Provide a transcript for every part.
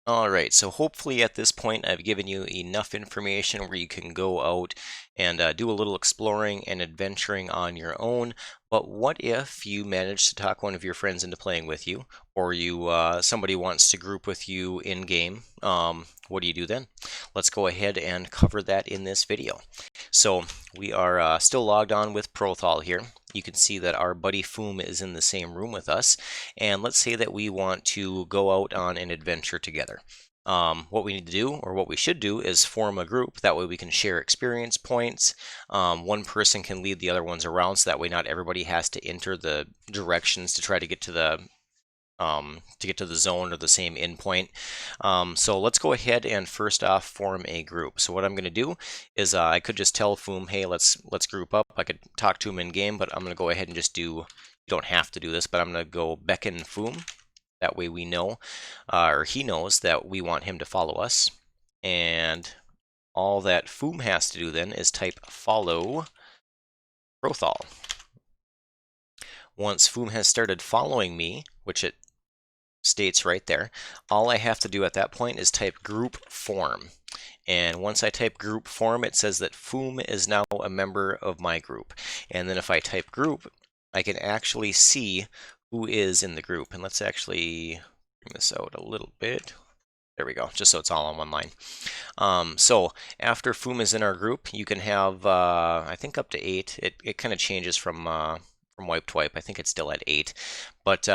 Alright, so hopefully at this point I've given you enough information where you can go out and do a little exploring and adventuring on your own. But what if you manage to talk one of your friends into playing with you, or somebody wants to group with you in game? What do you do then? Let's go ahead and cover that in this video. So we are still logged on with Prothal here. You can see that our buddy Foom is in the same room with us, and let's say that we want to go out on an adventure together. What we need to do, or what we should do, is form a group. That way we can share experience points. One person can lead the other ones around, so that way not everybody has to enter the directions to try to get to the zone or the same endpoint. So let's go ahead and first off form a group. So what I'm going to do is I could just tell Foom, hey, let's group up. I could talk to him in game, but I'm going to go ahead and just do. You don't have to do this, but I'm going to go beckon Foom. That way we know, or he knows, that we want him to follow us. And all that Foom has to do then is type follow Prothal. Once Foom has started following me, which it states right there, all I have to do at that point is type group form. And once I type group form, it says that Foom is now a member of my group. And then if I type group, I can actually see who is in the group. And let's actually bring this out a little bit. There we go, just so it's all on one line. So after Foom is in our group, you can have, I think, up to 8. It kind of changes from wipe to wipe. I think it's still at 8. But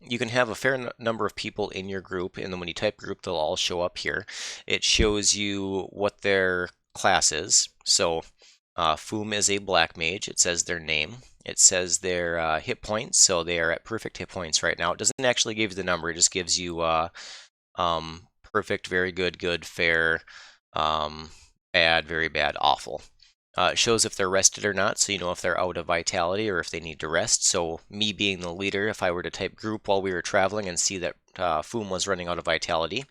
you can have a fair number of people in your group, and then when you type group, they'll all show up here. It shows you what their class is. So Foom is a black mage. It says their name. It says their hit points, so they are at perfect hit points right now. It doesn't actually give you the number, it just gives you perfect, very good, good, fair, bad, very bad, awful. It shows if they're rested or not, so you know if they're out of vitality or if they need to rest. So me being the leader, if I were to type group while we were traveling and see that Foom was running out of vitality,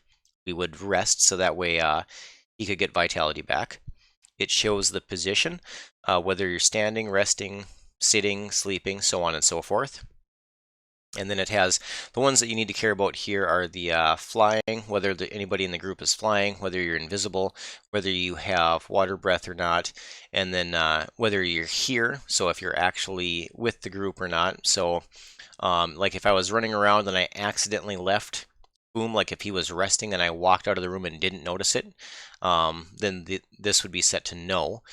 we would rest so that way he could get vitality back. It shows the position, whether you're standing, resting, sitting, sleeping, so on and so forth. And then it has the ones that you need to care about here are the flying, whether anybody in the group is flying, whether you're invisible, whether you have water breath or not, and then whether you're here, so if you're actually with the group or not. So like if I was running around and I accidentally left Foom, like if he was resting and I walked out of the room and didn't notice it, then this would be set to no.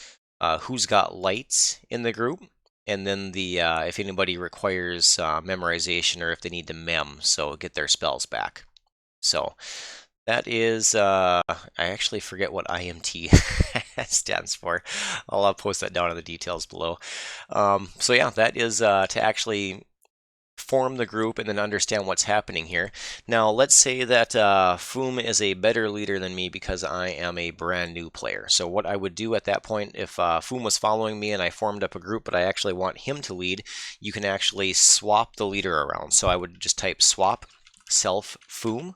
Who's got lights in the group? And then the if anybody requires memorization or if they need to mem, so get their spells back. So that is, I actually forget what IMT stands for. I'll post that down in the details below. So yeah, that is to actually form the group and then understand what's happening here. Now let's say that Foom is a better leader than me because I am a brand new player. So what I would do at that point, if Foom was following me and I formed up a group but I actually want him to lead, you can actually swap the leader around. So I would just type swap self Foom,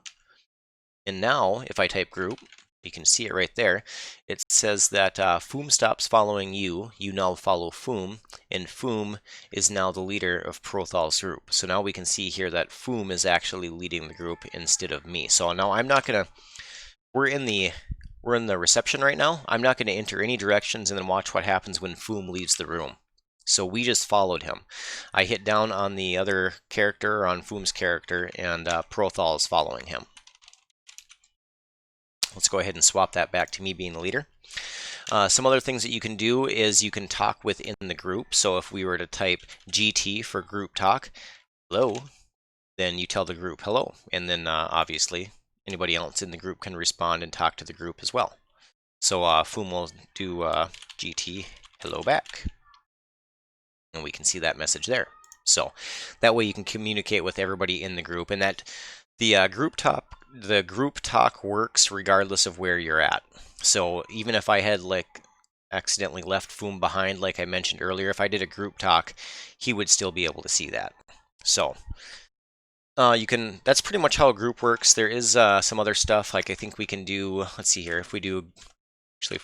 and now if I type group, you can see it right there. It says that Foom stops following you, you now follow Foom, and Foom is now the leader of Prothal's group. So now we can see here that Foom is actually leading the group instead of me. So now I'm not gonna, we're in the reception right now. I'm not gonna enter any directions and then watch what happens when Foom leaves the room. So we just followed him. I hit down on the other character, on Foom's character, and Prothal is following him. Let's go ahead and swap that back to me being the leader. Some other things that you can do is you can talk within the group. So if we were to type GT for group talk, hello, then you tell the group hello. And then obviously anybody else in the group can respond and talk to the group as well. So Foom will do GT hello back. And we can see that message there. So that way you can communicate with everybody in the group, and that the group talk works regardless of where you're at. So even if I had like accidentally left Foom behind, like I mentioned earlier, if I did a group talk, he would still be able to see that. So that's pretty much how a group works. There is some other stuff, like I think we can do, let's see here, if we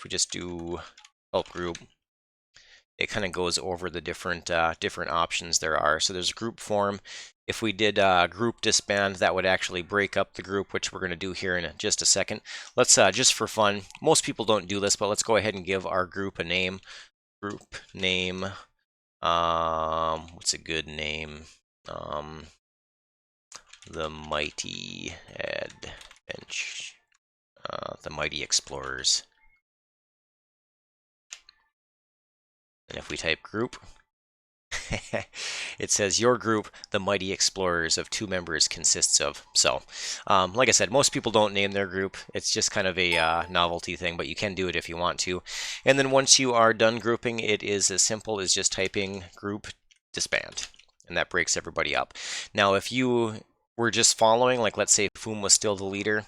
just do help group, it kind of goes over the different options there are. So there's group form. If we did group disband, that would actually break up the group, which we're going to do here in just a second. Let's just for fun, most people don't do this, but let's go ahead and give our group a name. Group name. What's a good name? The Mighty Adventure. The Mighty Explorers. And if we type group, it says your group, the Mighty Explorers, of 2 members consists of. So, like I said, most people don't name their group. It's just kind of a novelty thing, but you can do it if you want to. And then once you are done grouping, it is as simple as just typing group disband, and that breaks everybody up. Now, if you were just following, like let's say Foom was still the leader,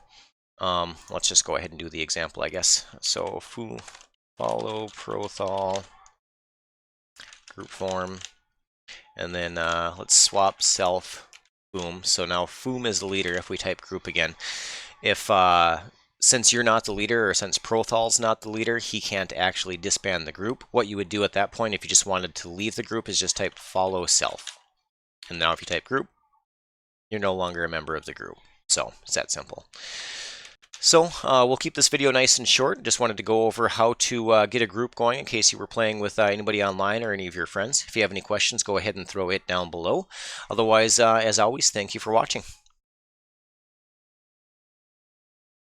let's just go ahead and do the example, I guess. So Foom, follow Prothal, group form, and then let's swap self Foom. So now Foom is the leader if we type group again. If since you're not the leader, or since Prothal's not the leader, he can't actually disband the group. What you would do at that point if you just wanted to leave the group is just type follow self. And now if you type group, you're no longer a member of the group. So it's that simple. So we'll keep this video nice and short. Just wanted to go over how to get a group going in case you were playing with anybody online or any of your friends. If you have any questions, go ahead and throw it down below. Otherwise, as always, thank you for watching.